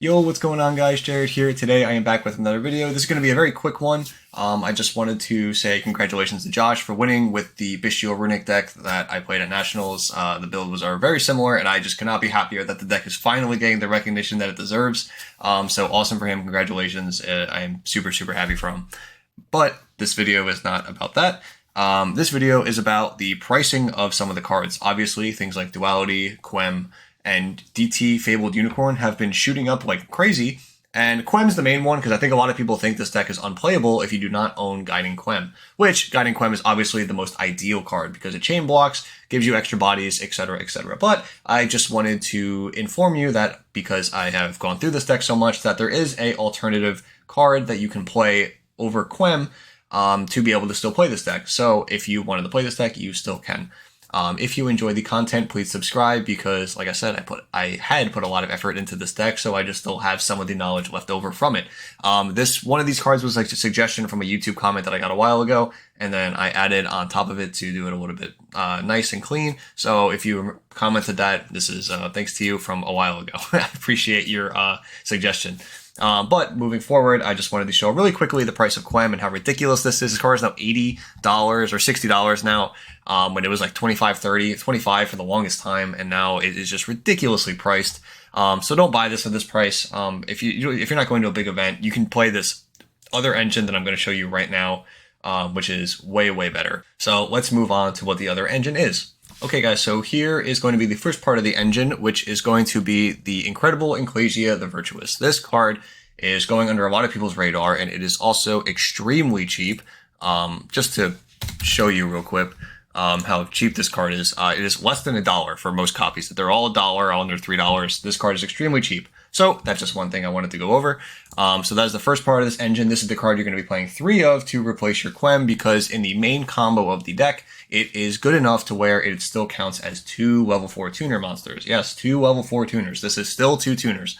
Yo, what's going on guys? Jared here. Today I am back with another video. This is going to be a very quick one. I just wanted to say congratulations to Josh for winning with the Bystial Runick deck that I played at Nationals. The builds are very similar and I just cannot be happier that the deck is finally getting the recognition that it deserves. So awesome for him. Congratulations. I am super happy for him. But this video is not about that. This video is about the pricing of some of the cards. Obviously, things like Duality, Quem, and DT Fabled Unicorn have been shooting up like crazy. And Quem's the main one because I think a lot of people think this deck is unplayable if you do not own Guiding Quem, which Guiding Quem is obviously the most ideal card because it chain blocks, gives you extra bodies, etc., etc. But I just wanted to inform you that because I have gone through this deck so much that there is a alternative card that you can play over Quem to be able to still play this deck. So if you wanted to play this deck, you still can. If you enjoy the content, please subscribe because, like I said, I had put a lot of effort into this deck, so I just still have some of the knowledge left over from it. One of these cards was like a suggestion from a YouTube comment that I got a while ago, and then I added on top of it to do it a little bit nice and clean. So if you commented that, this is thanks to you from a while ago. I appreciate your suggestion. But moving forward, I just wanted to show really quickly the price of Quem and how ridiculous this is. This card is now $80 or $60 now, when it was like $25, $30, $25 for the longest time, and now it is just ridiculously priced. So don't buy this at this price. If you're not going to a big event, you can play this other engine that I'm going to show you right now, which is way better. So let's move on to what the other engine is. Okay guys, so here is going to be the first part of the engine, which is going to be the Incredible Ecclesia the Virtuous. This card is going under a lot of people's radar, and it is also extremely cheap. Just to show you real quick how cheap this card is, it is less than $1 for most copies. They're all $1, all under $3. This card is extremely cheap. So that's just one thing I wanted to go over. So that is the first part of this engine. This is the card you're going to be playing 3 of to replace your Quem, because in the main combo of the deck, it is good enough to where it still counts as 2 level 4 tuner monsters. Yes, 2 level 4 tuners. This is still 2 tuners.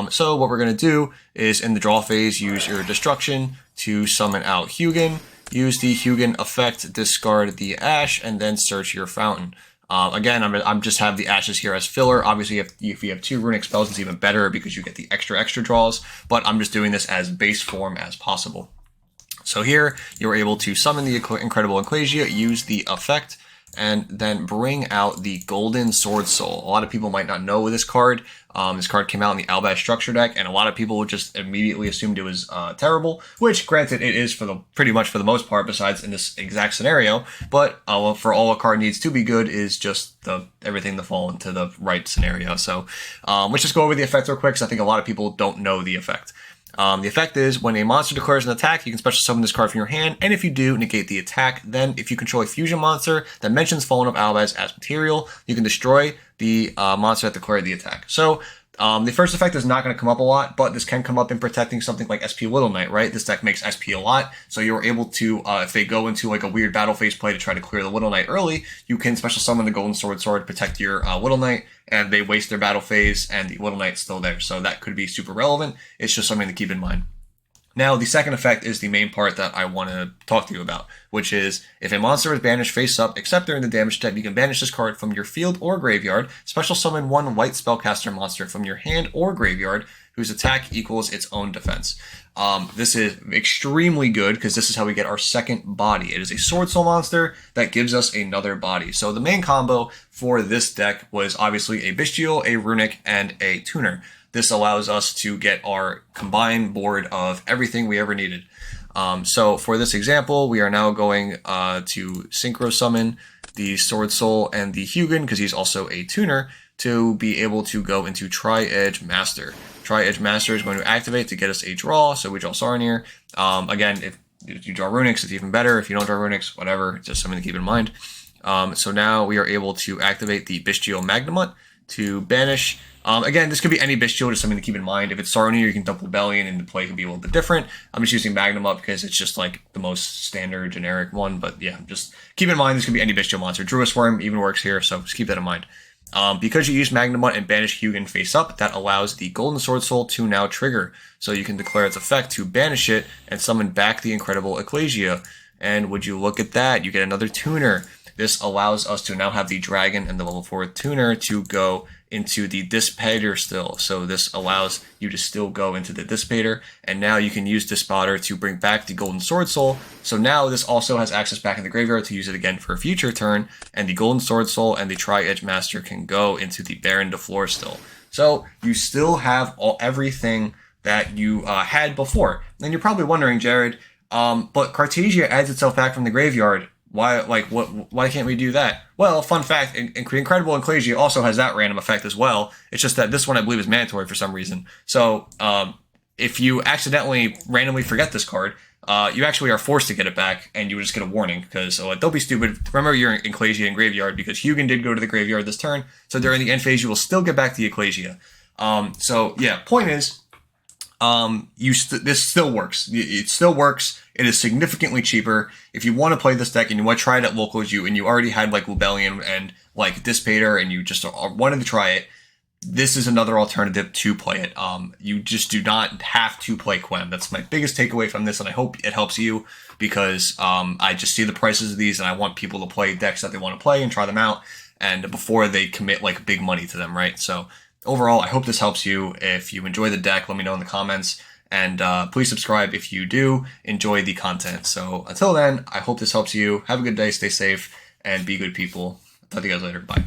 So what we're going to do is in the draw phase, use your Destruction to summon out Hugin. Use the Hugin effect, discard the Ash, and then search your fountain. Again, I'm just have the ashes here as filler. Obviously, if you have 2 runic spells, it's even better because you get the extra draws, but I'm just doing this as base form as possible. So here, you're able to summon the Incredible Ecclesia, use the effect, and then bring out the Golden Sword Soul. A lot of people might not know this card. This card came out in the Albaz structure deck, and a lot of people just immediately assumed it was terrible, which granted it is pretty much for the most part, besides in this exact scenario. But for all a card needs to be good is just everything to fall into the right scenario. So let's just go over the effect real quick, because I think a lot of people don't know the effect. The effect is when a monster declares an attack, you can special summon this card from your hand, and if you do, negate the attack. Then, if you control a fusion monster that mentions Fallen of Albaz as material, you can destroy the monster that declared the attack. So, the first effect is not going to come up a lot, but this can come up in protecting something like SP Little Knight, right? This deck makes SP a lot, so you're able to, if they go into like a weird battle phase play to try to clear the Little Knight early, you can special summon the Golden Sword to protect your Little Knight, and they waste their battle phase, and the Little Knight's still there. So that could be super relevant. It's just something to keep in mind. Now, the second effect is the main part that I want to talk to you about, which is if a monster is banished face up, except during the damage step, you can banish this card from your field or graveyard, special summon 1 white spellcaster monster from your hand or graveyard, whose attack equals its own defense. This is extremely good because this is how we get our second body. It is a Sword Soul monster that gives us another body. So the main combo for this deck was obviously a Bystial, a Runick, and a Tuner. This allows us to get our combined board of everything we ever needed. So for this example, we are now going to Synchro Summon the Sword Soul and the Hugin, because he's also a tuner, to be able to go into Tri-Edge Master. Tri-Edge Master is going to activate to get us a draw, so we draw Saronir. Again, if you draw Runics, it's even better. If you don't draw Runics, whatever, just something to keep in mind. So now we are able to activate the Bystial Magnamut to banish. Again, this could be any Bystial, just something to keep in mind. If it's Saronir, you can dump Rebellion, and the play can be a little bit different. I'm just using Magnamut because it's just like the most standard generic one, but yeah, just keep in mind this could be any Bystial monster. Druid Swarm even works here, so just keep that in mind. Because you use Magnamut and banish Hugin face up, that allows the Golden Sword Soul to now trigger. So you can declare its effect to banish it and summon back the Incredible Ecclesia. And would you look at that, you get another tuner. This allows us to now have the dragon and the level 4 tuner to go into the dissipator still. So this allows you to still go into the dissipator, and now you can use dissipator to bring back the golden sword soul. So now this also has access back in the graveyard to use it again for a future turn, and the golden sword soul and the tri-edge master can go into the Baron de Flor still. So you still have everything that you had before. And you're probably wondering, Jared, but Cartesia adds itself back from the graveyard. Why can't we do that? Well, fun fact, Incredible Ecclesia also has that random effect as well. It's just that this one I believe is mandatory for some reason. So if you accidentally randomly forget this card, you actually are forced to get it back, and you just get a warning, because don't be stupid. Remember your Ecclesia in graveyard, because Hugin did go to the graveyard this turn, so during the end phase you will still get back the Ecclesia. So yeah, point is, this still works. It still works. It is significantly cheaper. If you want to play this deck and you want to try it at local and you already had like Lubellion and like Dissipator and you just wanted to try it, this is another alternative to play it. You just do not have to play Quem. That's my biggest takeaway from this, and I hope it helps you, because I just see the prices of these and I want people to play decks that they want to play and try them out, and before they commit like big money to them, right? So overall, I hope this helps you. If you enjoy the deck, let me know in the comments. And please subscribe if you do enjoy the content. So until then, I hope this helps you. Have a good day, stay safe, and be good people. Talk to you guys later. Bye.